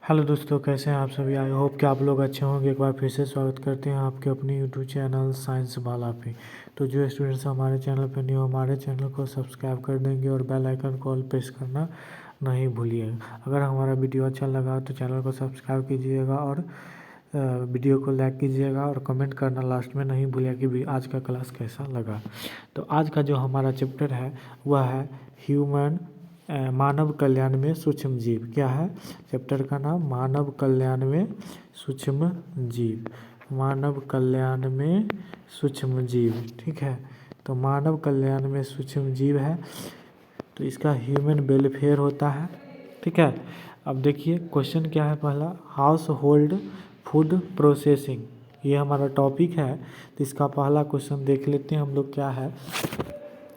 Hello दोस्तों, कैसे हैं आप सभी। आई होप कि आप लोग अच्छे होंगे। एक बार फिर से स्वागत करते हैं आपके अपने यूट्यूब चैनल साइंस वाला पे। तो जो स्टूडेंट्स हमारे चैनल पर न्यू, हमारे चैनल को सब्सक्राइब कर देंगे और बेल आइकन को ऑल प्रेस करना नहीं भूलिएगा। अगर हमारा वीडियो अच्छा लगा तो चैनल को सब्सक्राइब कीजिएगा और वीडियो को लाइक कीजिएगा और कमेंट करना लास्ट में नहीं भूलिएगा कि भी आज का क्लास कैसा लगा। तो आज का जो हमारा चैप्टर है वह है ह्यूमन मानव कल्याण में सूक्ष्म जीव। क्या है चैप्टर का नाम? मानव कल्याण में सूक्ष्म जीव। मानव कल्याण में सूक्ष्म जीव, ठीक है। तो मानव कल्याण में सूक्ष्म जीव है, तो इसका ह्यूमन वेलफेयर होता है, ठीक है। अब देखिए क्वेश्चन क्या है पहला, हाउस होल्ड फूड प्रोसेसिंग, ये हमारा टॉपिक है। तो इसका पहला क्वेश्चन देख लेते हैं हम लोग क्या है।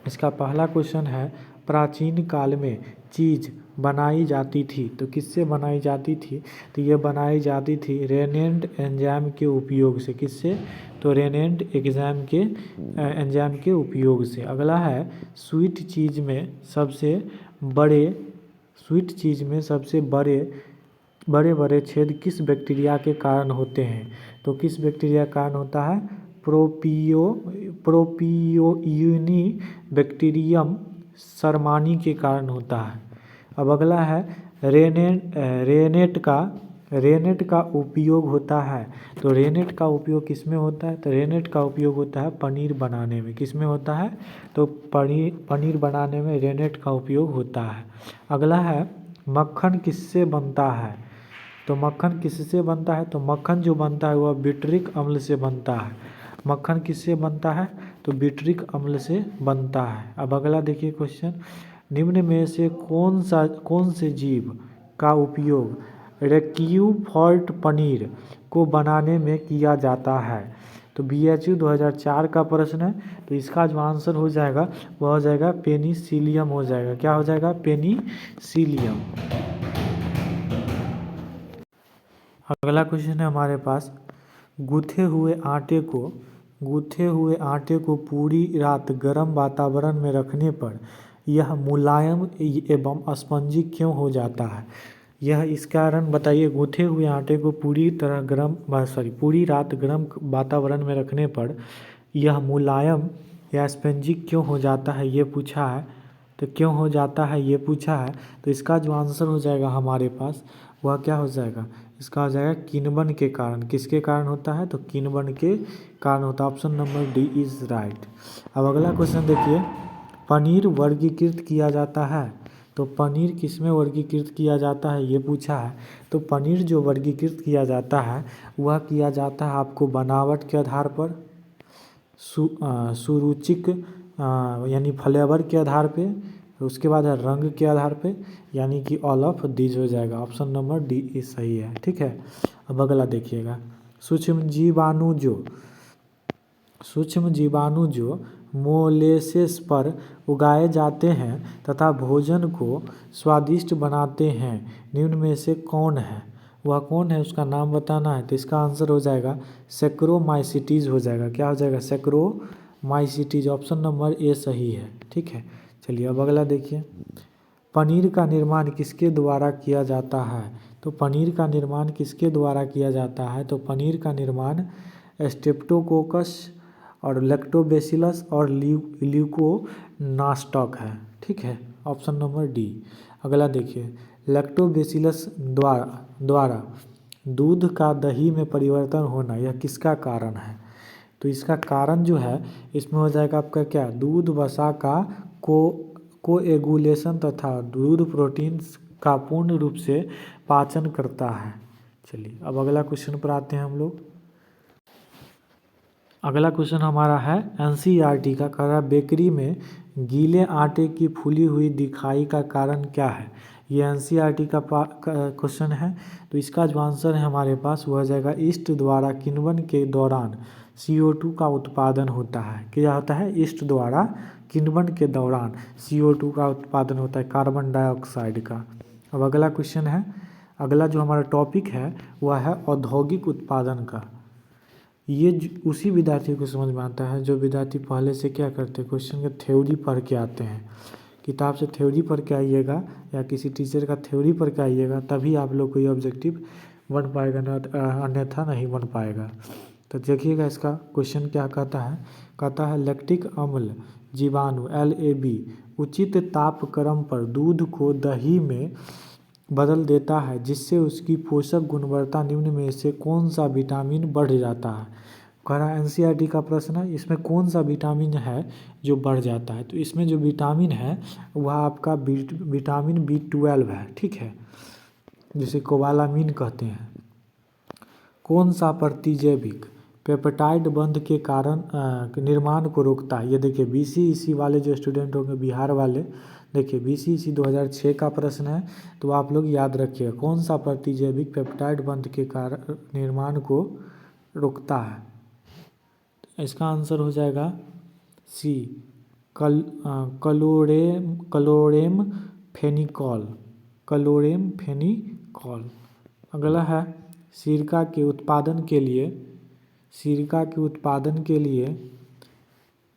इसका पहला क्वेश्चन है, प्राचीन काल में चीज़ बनाई जाती थी तो किससे बनाई जाती थी? तो ये बनाई जाती थी रेनेंट एंजाइम के उपयोग से। किससे? तो रेनेंट एंजाइम के उपयोग से। अगला है, स्वीट चीज़ में सबसे बड़े बड़े छेद किस बैक्टीरिया के कारण होते हैं? तो किस बैक्टीरिया के कारण होता है? प्रोपियोनी बैक्टीरियम सरमानी के कारण होता है। अब अगला है, रेनेट का उपयोग होता है। तो रेनेट का उपयोग किस में होता है? तो रेनेट का उपयोग होता है पनीर बनाने में। किस में होता है? तो पनीर बनाने में रेनेट का उपयोग होता है। अगला है, मक्खन किससे बनता है? तो मक्खन किससे बनता है? तो मक्खन जो बनता है वह बिट्रिक अम्ल से बनता है। मक्खन किससे बनता है? तो बिट्रिक अम्ल से बनता है। अब अगला देखिए क्वेश्चन, निम्न में से कौन से जीव का उपयोग रैक्यूफॉर्ट पनीर को बनाने में किया जाता है? तो BHU 2004 का प्रश्न है। तो इसका जो आंसर हो जाएगा वह हो जाएगा पेनिसिलियम हो जाएगा। क्या हो जाएगा? पेनिसिलियम। अगला क्वेश्चन है हमारे पास, गूथे हुए आटे को पूरी रात गर्म वातावरण में रखने पर यह मुलायम एवं स्पंजी क्यों हो जाता है? यह इस कारण बताइए, गूथे हुए आटे को पूरी रात गर्म वातावरण में रखने पर यह मुलायम या स्पंजी क्यों हो जाता है, ये पूछा है। तो क्यों हो जाता है ये पूछा है। तो इसका जो आंसर हो जाएगा हमारे पास वह क्या हो जाएगा? इसका हो जाएगा किण्वन के कारण। किसके कारण होता है? तो किण्वन के कारण होता है। Option number D is right. अब अगला क्वेश्चन देखिए, पनीर वर्गीकृत किया जाता है। तो पनीर किस में वर्गीकृत किया जाता है ये पूछा है। तो पनीर जो वर्गीकृत किया जाता है वह किया जाता है आपको बनावट के आधार पर, सुरुचिक यानी फ्लेवर के आधार पे, उसके बाद है रंग के आधार पे, यानी कि ऑल ऑफ दीज हो जाएगा। ऑप्शन नंबर डी इज सही है, ठीक है। अब अगला देखिएगा, सूक्ष्म जीवाणु जो मोलेसेस पर उगाए जाते हैं तथा भोजन को स्वादिष्ट बनाते हैं, निम्न में से कौन है? वह कौन है उसका नाम बताना है। तो इसका आंसर हो जाएगा सैक्रोमाइसिटीज हो जाएगा। क्या हो जाएगा? सैक्रोमाइसिटीज। ऑप्शन नंबर ए सही है, ठीक है। चलिए अब अगला देखिए, पनीर का निर्माण किसके द्वारा किया जाता है? तो पनीर का निर्माण किसके द्वारा किया जाता है? तो पनीर का निर्माण स्ट्रेप्टोकोकस और लैक्टोबैसिलस और ल्यूकोनास्टॉक है, ठीक है। Option number D. अगला देखिए, लैक्टोबैसिलस द्वारा दूध का दही में परिवर्तन होना यह किसका कारण है? तो इसका कारण जो है इसमें हो जाएगा आपका क्या? दूध वसा का कोएगुलेशन तथा दूध प्रोटीन्स का पूर्ण रूप से पाचन करता है। चलिए अब अगला क्वेश्चन पर आते हैं हम लोग। अगला क्वेश्चन हमारा है NCERT का, कह रहा है बेकरी में गीले आटे की फूली हुई दिखाई का कारण क्या है? ये NCERT का क्वेश्चन है। तो इसका जो आंसर है हमारे पास वह हो जाएगा, ईस्ट द्वारा किण्वन के दौरान CO2 का उत्पादन होता है। क्या होता है? ईस्ट द्वारा किण्वन के दौरान CO2 का उत्पादन होता है, कार्बन डाइऑक्साइड का। अब अगला क्वेश्चन है, अगला जो हमारा टॉपिक है वह है औद्योगिक उत्पादन का। ये उसी विद्यार्थी को समझ में आता है जो विद्यार्थी पहले से क्या करते हैं, क्वेश्चन के थ्योरी पढ़ के आते हैं। किताब से थ्योरी पढ़ के आइएगा या किसी टीचर का थ्योरी पढ़ के आइएगा, तभी आप लोग को ये ऑब्जेक्टिव बन पाएगा, न अन्यथा नहीं बन पाएगा। तो देखिएगा इसका क्वेश्चन क्या कहता है लैक्टिक अम्ल जीवाणु LAB उचित तापक्रम पर दूध को दही में बदल देता है, जिससे उसकी पोषक गुणवत्ता निम्न में से कौन सा विटामिन बढ़ जाता है। कह रहा है NCERT का प्रश्न है, इसमें कौन सा विटामिन है जो बढ़ जाता है। तो इसमें जो विटामिन है वह आपका विटामिन B12 है, ठीक है, जिसे कोबालामिन कहते हैं। कौन सा प्रतिजैविक पेप्टाइड बंध के कारण निर्माण को रोकता है। ये देखिए BCEC वाले जो स्टूडेंट होंगे बिहार वाले, देखिए BCEC 2006 का प्रश्न है, तो आप लोग याद रखिए कौन सा प्रतिजैविक पेप्टाइड बंध के कारण निर्माण को रोकता है। इसका आंसर हो जाएगा C क्लोरेम फेनिकॉल। अगला है सिरका के उत्पादन के लिए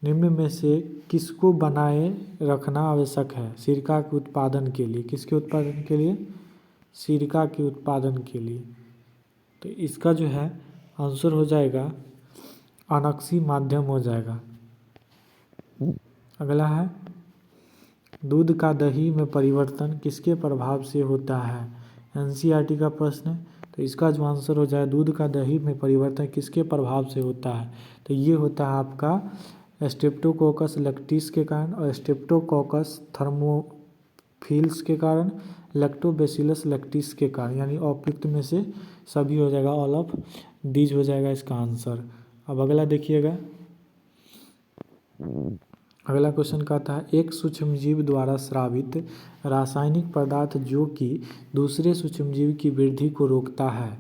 निम्न में से किसको बनाए रखना आवश्यक है। सिरका के उत्पादन के लिए, किसके उत्पादन के लिए, सिरका के उत्पादन के लिए। तो इसका जो है आंसर हो जाएगा अनोक्सी माध्यम हो जाएगा। अगला है दूध का दही में परिवर्तन किसके प्रभाव से होता है। NCERT का प्रश्न है, तो इसका जो आंसर हो जाए दूध का दही में परिवर्तन किसके प्रभाव से होता है। तो ये होता है आपका स्ट्रेप्टोकोकस लैक्टिस के कारण और स्ट्रेप्टोकोकस थर्मोफिल्स के कारण, लैक्टोबैसिलस लैक्टिस के कारण, यानी उपयुक्त में से सभी हो जाएगा, ऑल ऑफ दीज हो जाएगा इसका आंसर। अब अगला देखिएगा, अगला क्वेश्चन कहता है एक सूक्ष्मजीव द्वारा स्रावित रासायनिक पदार्थ जो कि दूसरे सूक्ष्मजीव की वृद्धि को रोकता है।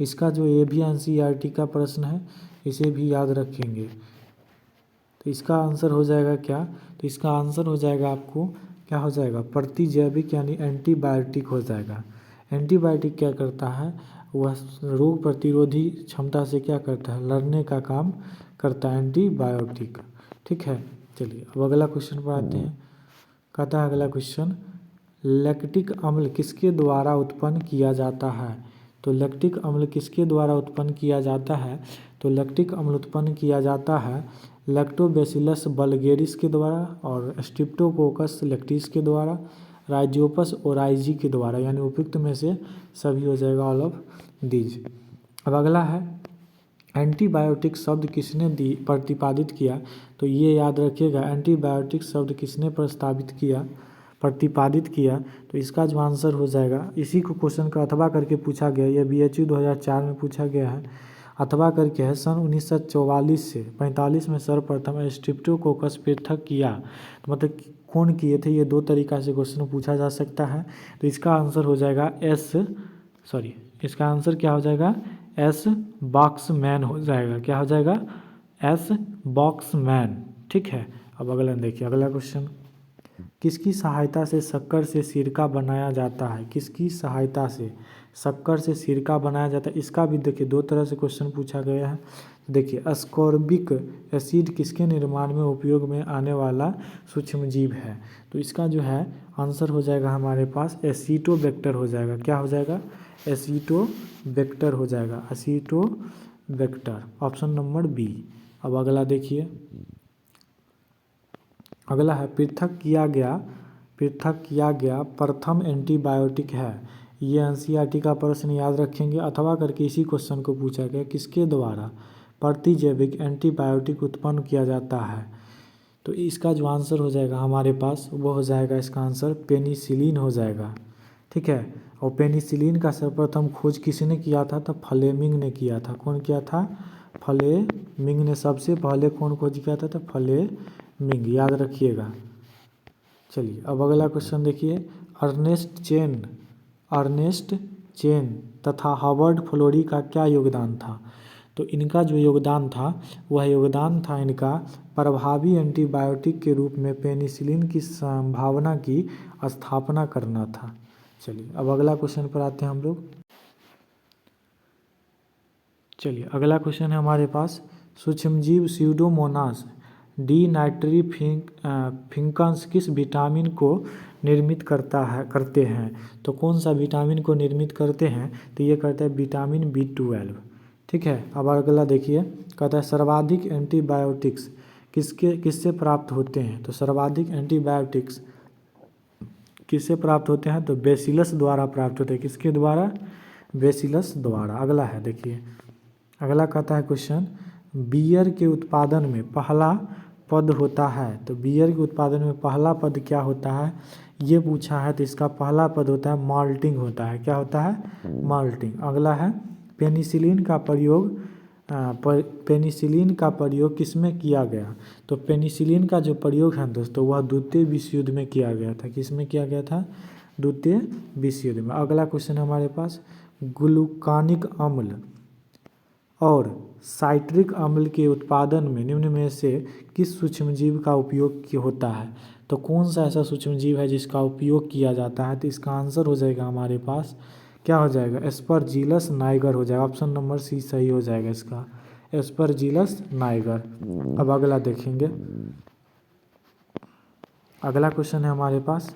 इसका जो ये भी NCERT का प्रश्न है, इसे भी याद रखेंगे। तो इसका आंसर हो जाएगा क्या, तो इसका आंसर हो जाएगा आपको क्या हो जाएगा प्रतिजैविक यानी एंटीबायोटिक हो जाएगा। एंटीबायोटिक क्या करता है, वह रोग प्रतिरोधी क्षमता से क्या करता है, लड़ने का काम करता है एंटीबायोटिक, ठीक है। चलिए अब अगला क्वेश्चन पर आते हैं। कहता है अगला क्वेश्चन लैक्टिक अम्ल किसके द्वारा उत्पन्न किया जाता है। तो लैक्टिक अम्ल किसके द्वारा उत्पन्न किया जाता है, तो लैक्टिक अम्ल उत्पन्न किया जाता है लैक्टोबैसिलस बल्गेरिस के द्वारा और स्ट्रेप्टोकोकस लैक्टिस के द्वारा, राइजोपस ओराइजी के द्वारा, यानी उपयुक्त में से सभी हो जाएगा, ऑल ऑफ दीज। अब अगला है एंटीबायोटिक शब्द किसने प्रतिपादित किया। तो ये याद रखिएगा एंटीबायोटिक शब्द किसने प्रतिपादित किया। तो इसका जो आंसर हो जाएगा, इसी को क्वेश्चन का अथवा करके पूछा गया, यह BHU 2004 में पूछा गया है, अथवा करके है सन 1944 से 45 में सर्वप्रथम स्ट्रेप्टोकोकस पृथक किया। तो मतलब कौन किए थे, ये दो तरीका से क्वेश्चन पूछा जा सकता है। तो इसका आंसर हो जाएगा इसका आंसर क्या हो जाएगा S बॉक्समैन हो जाएगा। क्या हो जाएगा S बॉक्समैन, ठीक है। अब अगला देखिए, अगला क्वेश्चन किसकी सहायता से शक्कर से सिरका बनाया जाता है। किसकी सहायता से शक्कर से सिरका बनाया जाता है। इसका भी देखिए दो तरह से क्वेश्चन पूछा गया है। देखिए अस्कॉर्बिक एसिड किसके निर्माण में उपयोग में आने वाला सूक्ष्मजीव है। तो इसका जो है आंसर हो जाएगा हमारे पास एसीटोबैक्टर हो जाएगा। क्या हो जाएगा, एसीटोबैक्टर हो जाएगा, एसीटोबैक्टर, ऑप्शन नंबर B। अब अगला देखिए, अगला है पृथक किया गया प्रथम एंटीबायोटिक है। ये NCERT का प्रश्न याद रखेंगे, अथवा करके इसी क्वेश्चन को पूछा गया किसके द्वारा प्रतिजैविक एंटीबायोटिक उत्पन्न किया जाता है। तो इसका जो आंसर हो जाएगा हमारे पास वो हो जाएगा, इसका आंसर पेनिसिलिन हो जाएगा, ठीक है। और पेनिसिलिन का सर्वप्रथम खोज किसने किया था, तो फ्लेमिंग ने किया था। कौन किया था, फ्लेमिंग ने सबसे पहले कौन खोज किया था, तो फ्लेमिंग, याद रखिएगा। चलिए अब अगला क्वेश्चन देखिए, अर्नेस्ट चेन तथा हॉवर्ड फ्लोरी का क्या योगदान था। तो इनका जो योगदान था वह योगदान था इनका प्रभावी एंटीबायोटिक के रूप में पेनिसिलिन की संभावना की स्थापना करना था। चलिए अब अगला क्वेश्चन पर आते हैं हम लोग। चलिए अगला क्वेश्चन है हमारे पास सूक्ष्मजीव स्यूडोमोनास डी नाइट्री फिंकस किस विटामिन को निर्मित करते हैं? तो कौन सा विटामिन को निर्मित करते हैं? तो ये करता है विटामिन B12। ठीक है। अब अगला देखिए, कहता है सर्वाधिक एंटीबायोटिक्स किससे प्राप्त होते हैं? तो सर्वाधिक एंटीबायोटिक्स किससे प्राप्त होते हैं? तो बेसिलस द्वारा प्राप्त होते हैं। किसके द्वारा? बेसिलस द्वारा। अगला है देखिए, अगला कहता है क्वेश्चन, बियर के उत्पादन में पहला पद होता है। तो बियर के उत्पादन में पहला पद क्या होता है, ये पूछा है। तो इसका पहला पद होता है माल्टिंग होता है। क्या होता है? माल्टिंग। अगला है पेनिसिलिन का प्रयोग पेनिसिलिन का प्रयोग किसमें किया गया? तो पेनिसिलिन का जो प्रयोग है दोस्तों वह द्वितीय विश्व युद्ध में किया गया था। किसमें किया गया था? द्वितीय विश्व युद्ध में। अगला क्वेश्चन है हमारे पास, ग्लूकानिक अम्ल और साइट्रिक अम्ल के उत्पादन में निम्न में से किस सूक्ष्मजीव का उपयोग होता है? तो कौन सा ऐसा सूक्ष्मजीव है जिसका उपयोग किया जाता है? तो इसका आंसर हो जाएगा हमारे पास, क्या हो जाएगा? एस्परजिलस नाइगर हो जाएगा। ऑप्शन नंबर सी सही हो जाएगा इसका, एस्परजिलस नाइगर। अब अगला देखेंगे, अगला क्वेश्चन है हमारे पास,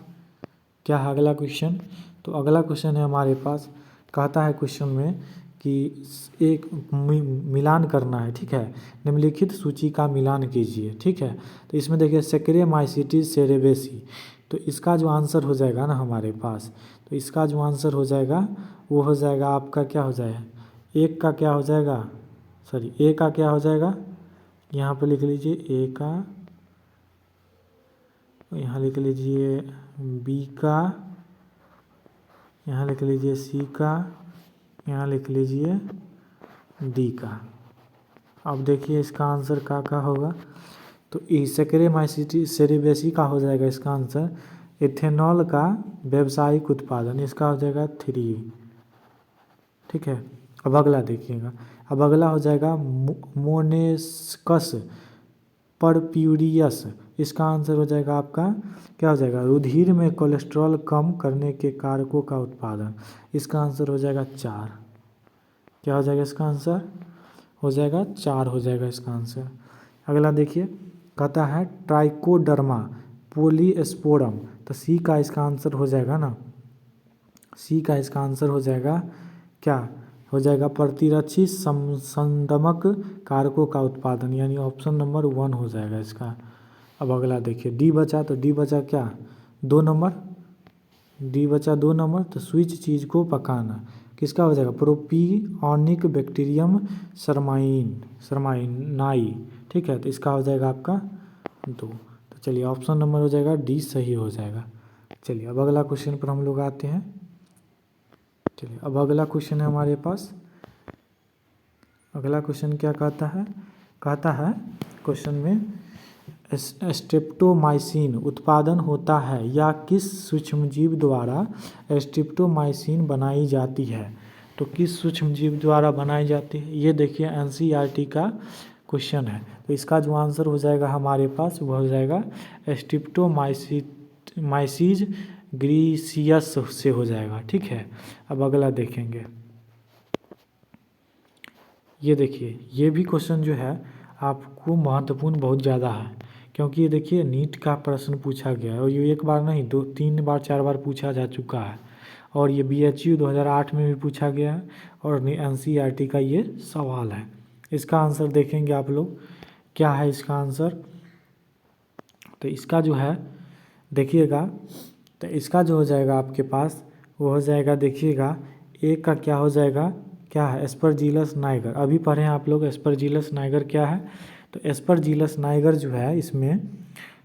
क्या है अगला क्वेश्चन? तो अगला क्वेश्चन है हमारे पास, कहता है क्वेश्चन में कि एक मिलान करना है। ठीक है, निम्नलिखित सूची का मिलान कीजिए। ठीक है, तो इसमें देखिए सैकरेमाइसिटिस सेरेबेसी, तो इसका जो आंसर हो जाएगा ना हमारे पास, तो इसका जो आंसर हो जाएगा वो हो जाएगा आपका, क्या हो जाएगा? एक का क्या हो जाएगा? सॉरी, ए का क्या हो जाएगा? यहाँ पर लिख लीजिए ए का, यहाँ लिख लीजिए बी का, यहाँ लिख लीजिए सी का, यहाँ लिख लीजिए डी का। अब देखिए इसका आंसर का होगा? तो सैकरेमाइसिटिस सेरेबेसी का हो जाएगा इसका आंसर इथेनॉल का व्यावसायिक उत्पादन, इसका हो जाएगा 3। ठीक है। अब अगला देखिएगा, अब अगला हो जाएगा मोनेस्कस परप्यूरियस, इसका आंसर हो जाएगा आपका, क्या हो जाएगा? रुधिर में कोलेस्ट्रॉल कम करने के कारकों का उत्पादन, इसका आंसर हो जाएगा 4। क्या हो जाएगा इसका आंसर? हो जाएगा 4 हो जाएगा इसका आंसर। अगला देखिए, कहता है ट्राइकोडर्मा पोलीस्पोरम, तो सी का इसका आंसर हो जाएगा ना, सी का इसका आंसर हो जाएगा, क्या हो जाएगा? प्रतिरक्षी संदमक कारकों का उत्पादन, यानी ऑप्शन नंबर 1 हो जाएगा इसका। अब अगला देखिए, डी बचा, तो डी बचा क्या? 2 नंबर, डी बचा 2 नंबर। तो स्विच चीज़ को पकाना, किसका हो जाएगा? Propionic bacterium shermanii. ठीक है, तो इसका हो जाएगा आपका 2। तो चलिए ऑप्शन नंबर हो जाएगा डी सही हो जाएगा। चलिए अब अगला क्वेश्चन पर हम लोग आते हैं। चलिए अब अगला क्वेश्चन है हमारे पास, अगला क्वेश्चन क्या कहता है? कहता है क्वेश्चन में स्ट्रेप्टोमाइसिन उत्पादन होता है या किस सूक्ष्मजीव द्वारा स्ट्रेप्टोमाइसिन बनाई जाती है? तो किस सूक्ष्मजीव द्वारा बनाई जाती है? ये देखिए एनसीईआरटी का क्वेश्चन है। तो इसका जो आंसर हो जाएगा हमारे पास वो हो जाएगा स्ट्रेप्टोमाइसीज ग्रीसियस से हो जाएगा। ठीक है। अब अगला देखेंगे, ये देखिए ये भी क्वेश्चन जो है आपको महत्वपूर्ण बहुत ज़्यादा है, क्योंकि ये देखिए नीट का प्रश्न पूछा गया है और ये एक बार नहीं 2 3 बार 4 बार पूछा जा चुका है, और ये BHU 2008 में भी पूछा गया है और एनसीईआरटी का ये सवाल है। इसका आंसर देखेंगे आप लोग, क्या है इसका आंसर? तो इसका जो है देखिएगा, तो इसका जो हो जाएगा आपके पास वो हो जाएगा, देखिएगा एक का क्या हो जाएगा, क्या है? Aspergillus Niger. अभी पढ़े हैं आप लोग एस्परजिलस नाइगर क्या है? तो एस्परजिलस नाइगर जो है इसमें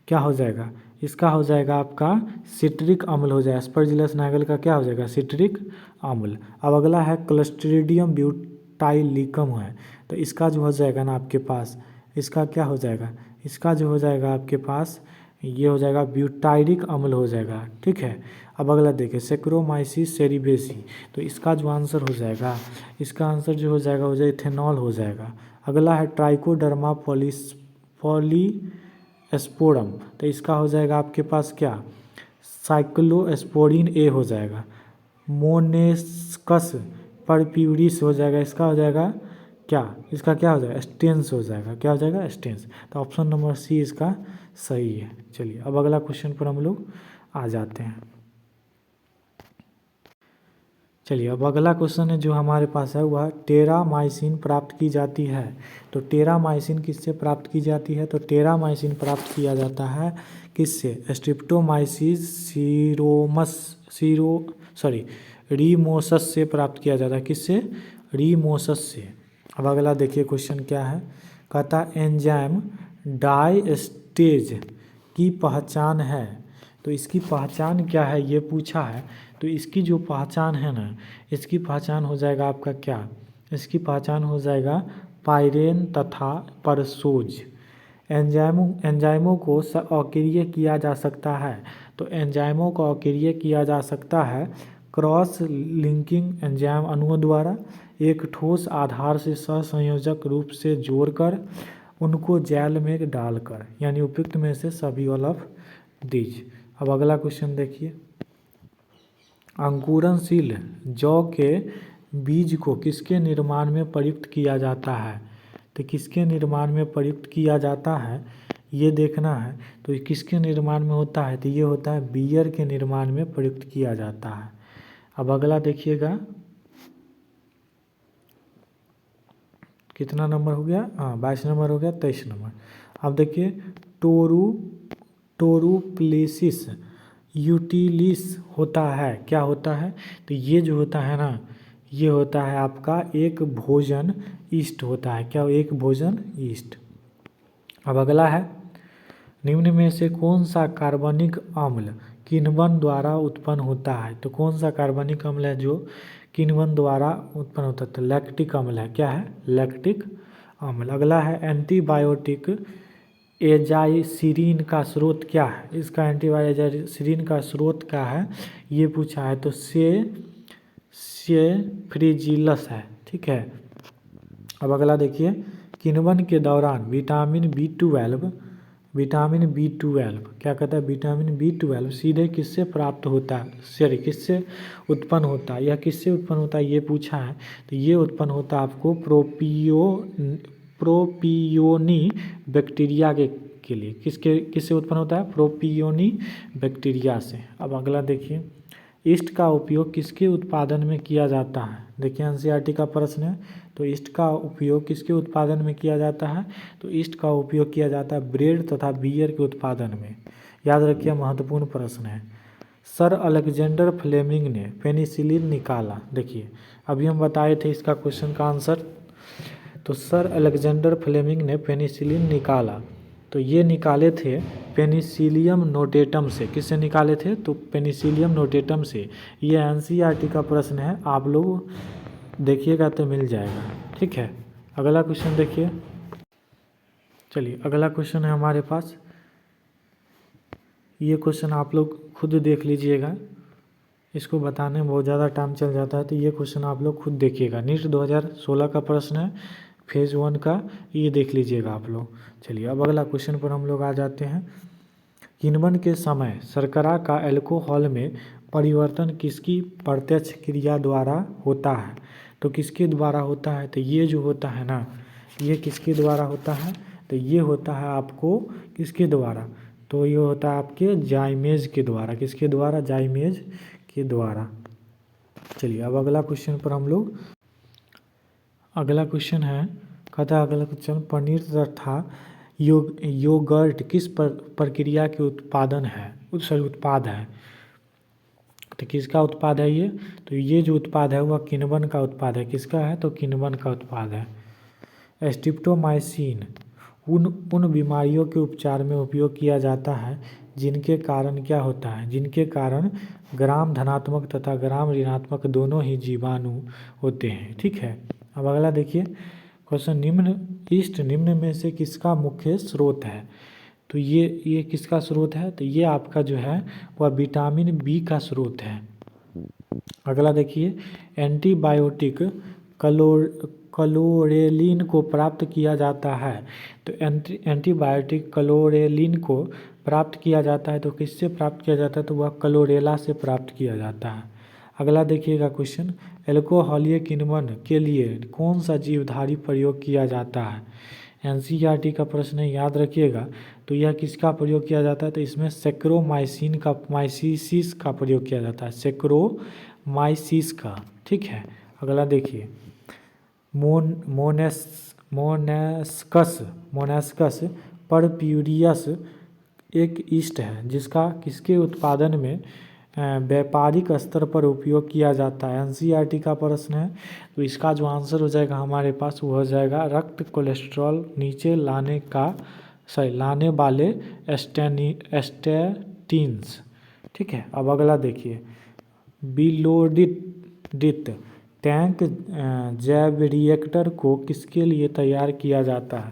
क्या हो जाएगा? इसका हो जाएगा आपका सिट्रिक अम्ल हो जाएगा। एस्परजिलस नाइगर का क्या हो जाएगा? सिट्रिक अम्ल। अब अगला है क्लोस्ट्रीडियम ब्यूटाइलिकम है, तो इसका जो हो जाएगा ना आपके पास, इसका क्या हो जाएगा? इसका जो हो जाएगा आपके पास ये हो जाएगा ब्यूटाइरिक अम्ल हो जाएगा। ठीक है। अब अगला देखिए सैकरोमाइसिस सेरेबेसी, तो इसका जो आंसर हो जाएगा, इसका आंसर जो हो जाएगा इथेनॉल हो जाएगा। अगला है ट्राइकोडर्मा पॉलीस्पोरम, तो इसका हो जाएगा आपके पास क्या? साइक्लोस्पोरिन ए हो जाएगा। मोनेस्कस परप्यूरिस हो जाएगा, इसका हो जाएगा क्या, इसका क्या हो जाएगा, स्टेंस हो जाएगा। क्या हो जाएगा, स्टेंस। तो ऑप्शन नंबर सी इसका सही है। चलिए अब अगला क्वेश्चन पर हम लोग आ जाते हैं। चलिए अब अगला क्वेश्चन है जो हमारे पास है वह टेरामाइसिन प्राप्त की जाती है। तो टेरामाइसिन किससे प्राप्त की जाती है, तो टेरामाइसिन प्राप्त किया जाता है किससे, स्ट्रिप्टोमाइसिस रीमोसस से प्राप्त किया जाता है। किससे, रीमोसस से। अब अगला देखिए क्वेश्चन क्या है, कहता एंजाइम डायस्टेज की पहचान है। तो इसकी पहचान क्या है ये पूछा है। तो इसकी जो पहचान है ना, इसकी पहचान हो जाएगा आपका क्या, इसकी पहचान हो जाएगा पायरेन तथा परसोज। एंजाइमों को अक्रिय किया जा सकता है। तो एंजाइमों को अक्रिय किया जा सकता है क्रॉस लिंकिंग एंजाइम अणुओं द्वारा, एक ठोस आधार से सहसंयोजक रूप से जोड़कर, उनको जेल में डालकर, यानी उपयुक्त में से सभी ऑल ऑफ दीज। अब अगला क्वेश्चन देखिए, अंकुरणशील जौ के बीज को किसके निर्माण में प्रयुक्त किया जाता है। तो किसके निर्माण में प्रयुक्त किया जाता है ये देखना है। तो ये किसके निर्माण में होता है, तो ये होता है बियर के निर्माण में प्रयुक्त किया जाता है। अब अगला देखिएगा, कितना नंबर हो गया, हाँ 22 नंबर हो गया, 23 नंबर। अब देखिए टोरूप्लेसिस यूटिलिस होता है, क्या होता है, तो ये जो होता है ना, ये होता है आपका एक भोजन ईस्ट होता है। क्या, एक भोजन ईस्ट। अब अगला है, निम्न में से कौन सा कार्बनिक अम्ल किण्वन द्वारा उत्पन्न होता है। तो कौन सा कार्बनिक अम्ल है जो किण्वन द्वारा उत्पन्न होता है, तो लैक्टिक अम्ल है। क्या है, लैक्टिक अम्ल। अगला है, एंटीबायोटिक एजाइसिरिन का स्रोत क्या है। इसका एंटीबायोटिक एजाइसिरिन का स्रोत क्या है ये पूछा है। तो फ्रिजिलस है, ठीक है। अब अगला देखिए, किण्वन के दौरान विटामिन बी12 क्या कहता है, विटामिन बी12 सीधे किससे प्राप्त होता है, सॉरी किससे उत्पन्न होता है, यह किससे उत्पन्न होता है ये पूछा है। तो ये उत्पन्न होता है आपको प्रोपियोनी बैक्टीरिया के लिए। किससे उत्पन्न होता है, प्रोपियोनी बैक्टीरिया से। अब अगला देखिए, ईस्ट का उपयोग किसके उत्पादन में किया जाता है। देखिए एनसीईआरटी का प्रश्न है। तो ईस्ट का उपयोग किसके उत्पादन में किया जाता है, तो ईस्ट का उपयोग किया जाता है ब्रेड तथा बियर के उत्पादन में। याद रखिए महत्वपूर्ण प्रश्न है। सर अलेक्जेंडर फ्लेमिंग ने पेनिसिलिन निकाला। देखिए अभी हम बताए थे इसका क्वेश्चन का आंसर। तो सर अलेक्जेंडर फ्लेमिंग ने पेनिसिलिन निकाला, तो ये निकाले थे पेनिसिलियम नोटेटम से। किससे निकाले थे, तो पेनिसिलियम नोटेटम से। ये एनसीईआरटी का प्रश्न है, आप लोग देखिएगा तो मिल जाएगा, ठीक है। अगला क्वेश्चन देखिए, चलिए अगला क्वेश्चन है हमारे पास। ये क्वेश्चन आप लोग खुद देख लीजिएगा, इसको बताने में बहुत ज़्यादा टाइम चल जाता है। तो ये क्वेश्चन आप लोग खुद देखिएगा, नीट 2016 का प्रश्न है, फेज़ 1 का, ये देख लीजिएगा आप लोग। चलिए अब अगला क्वेश्चन पर हम लोग आ जाते हैं। किण्वन के समय शर्करा का अल्कोहल में परिवर्तन किसकी प्रत्यक्ष क्रिया द्वारा होता है। तो किसके द्वारा होता है, तो ये जो होता है ना, ये किसके द्वारा होता है, तो ये होता है आपको किसके द्वारा, तो ये होता है आपके जाइमेज के द्वारा। किसके द्वारा, जाइमेज के द्वारा। चलिए अब अगला क्वेश्चन पर हम लोग, अगला क्वेश्चन है, कहता है अगला क्वेश्चन, पनीर तथा योगर्ट किस प्रक्रिया के उत्पाद है। तो किसका उत्पाद है ये, तो ये जो उत्पाद है वह किण्वन का उत्पाद है। किसका है, तो किण्वन का उत्पाद है। स्ट्रिप्टोमाइसिन उन बीमारियों के उपचार में उपयोग किया जाता है जिनके कारण क्या होता है, जिनके कारण ग्राम धनात्मक तथा ग्राम ऋणात्मक दोनों ही जीवाणु होते हैं, ठीक है। अब अगला देखिए क्वेश्चन, निम्न में से किसका मुख्य स्रोत है। तो ये किसका स्रोत है, तो ये आपका जो है वह विटामिन बी का स्रोत है। अगला देखिए, एंटीबायोटिक क्लोरेलिन को प्राप्त किया जाता है। तो एंटीबायोटिक क्लोरेलिन को प्राप्त किया जाता है, तो किससे प्राप्त किया जाता है, तो वह क्लोरेला से प्राप्त किया जाता है। अगला देखिएगा क्वेश्चन, एल्कोहलीय किण्वन के लिए कौन सा जीवधारी प्रयोग किया जाता है? एनसीईआरटी का प्रश्न है, याद रखिएगा। तो यह किसका प्रयोग किया जाता है? तो इसमें सेक्रोमाइसिन का माइसिस का प्रयोग किया जाता है, सेक्रोमाइसिस का। ठीक है, अगला देखिए, मोनेस्कस परप्यूरियस एक ईस्ट है जिसका किसके उत्पादन में व्यापारिक स्तर पर उपयोग किया जाता है? एनसीईआरटी का प्रश्न है। तो इसका जो आंसर हो जाएगा हमारे पास वो हो जाएगा रक्त कोलेस्ट्रॉल नीचे लाने वाले स्टैटिन्स। ठीक है, अब अगला देखिए, बिलोडिट टैंक जैव रिएक्टर को किसके लिए तैयार किया जाता है?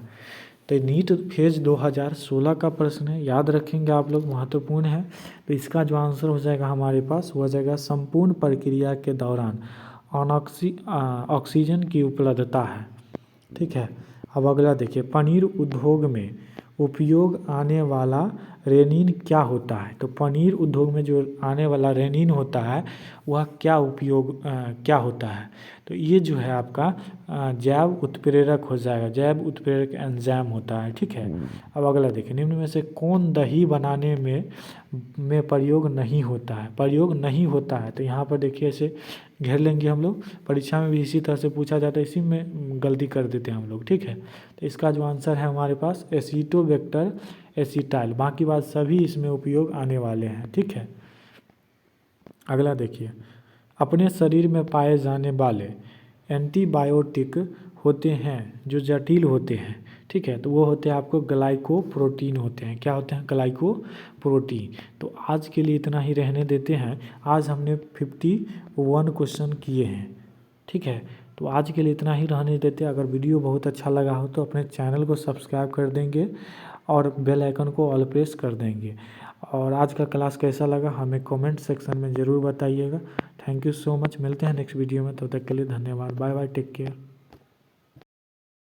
तो नीट फेज 2016 का प्रश्न है, याद रखेंगे आप लोग, महत्वपूर्ण है। तो इसका जो आंसर हो जाएगा हमारे पास वो हो जाएगा संपूर्ण प्रक्रिया के दौरान ऑक्सीजन की उपलब्धता है। ठीक है, अब अगला देखिए, पनीर उद्योग में उपयोग आने वाला रेनिन क्या होता है? तो पनीर उद्योग में जो आने वाला रेनिन होता है वह क्या होता है? तो ये जो है आपका जैव उत्प्रेरक हो जाएगा, जैव उत्प्रेरक एंजाइम होता है। ठीक है, अब अगला देखिए, निम्न में से कौन दही बनाने में प्रयोग नहीं होता है? प्रयोग नहीं होता है तो यहाँ पर देखिए ऐसे घेर लेंगे हम लोग, परीक्षा में भी इसी तरह से पूछा जाता है, इसी में गलती कर देते हैं हम लोग। ठीक है, तो इसका जो आंसर है हमारे पास एसीटोबैक्टर एसीटाइल, बाकी बात सभी इसमें उपयोग आने वाले हैं। ठीक है, अगला देखिए, अपने शरीर में पाए जाने वाले एंटीबायोटिक होते हैं जो जटिल होते हैं। ठीक है, तो वो होते हैं आपको ग्लाइकोप्रोटीन होते हैं। क्या होते हैं? ग्लाइकोप्रोटीन। तो आज के लिए इतना ही रहने देते हैं। आज हमने 51 क्वेश्चन किए हैं। ठीक है, तो आज के लिए इतना ही रहने देते हैं। अगर वीडियो बहुत अच्छा लगा हो तो अपने चैनल को सब्सक्राइब कर देंगे और बेल आइकन को ऑल प्रेस कर देंगे। और आज का क्लास कैसा लगा हमें कमेंट सेक्शन में ज़रूर बताइएगा। थैंक यू सो मच, मिलते हैं नेक्स्ट वीडियो में, तब तक के लिए धन्यवाद, बाय बाय, टेक केयर।